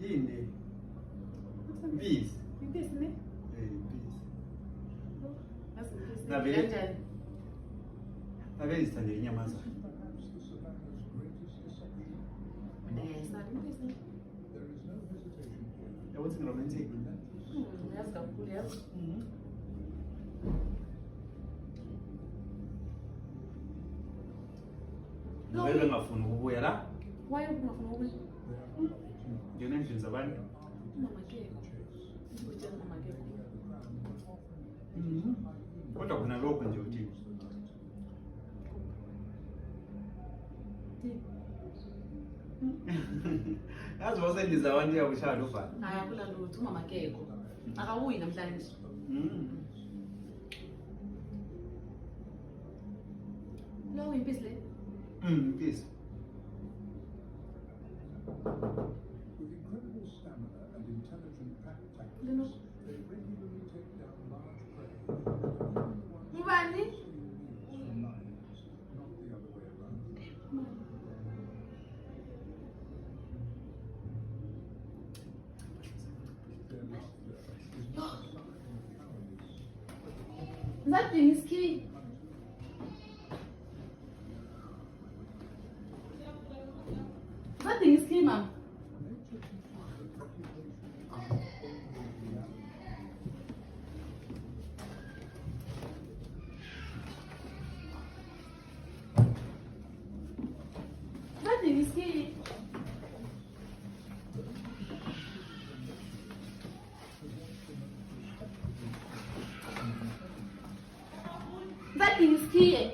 Yini? Peace. Impisi ne? Peace. Yazi impisi. Ngabe Kanjani? Ave ngizithandela inyamazana. Sabe impisi. Yabo ukuthi romantic. Yazi kakhulu yazi. Ngabe bengafuni ukubuya la? Why ungafuna ukubuya? Ngena endlini zabantu. Mama Keko. Ngikutshela Mama Keko. Kodwa khona lokho nje uthi. Yazi wasendiza abantu yakushaya lo bhala. Hayi akula lutho uMama Keko. Akawuyi namhlanje. Lo impisi le. Peace. With incredible stamina and intelligent pack tactics, they regularly take down large prey. Ngubani? From lions, not the other way around. Their laughter is not a sign of cowardice. That thing is key. That thing is key, ma'am. Nature teaches that reputation is always reality. That thing is key. That thing is key. It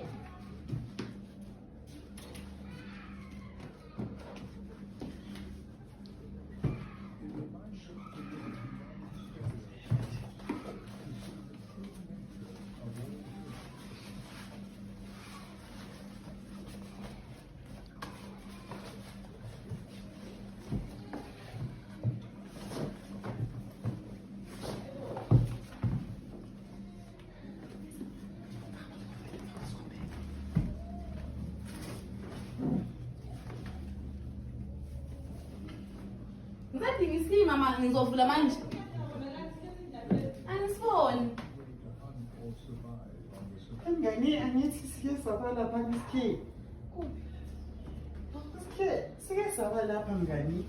reminds us to live beyond stereotypes, to see the true nature of all things. That thing is key, mama. Ngizovula manje. Angisiboni. Way to hunt or survive on the surface. Mngani angithi sike saba lapha kusikhe. Kusikhe, sike saba lapha mngani.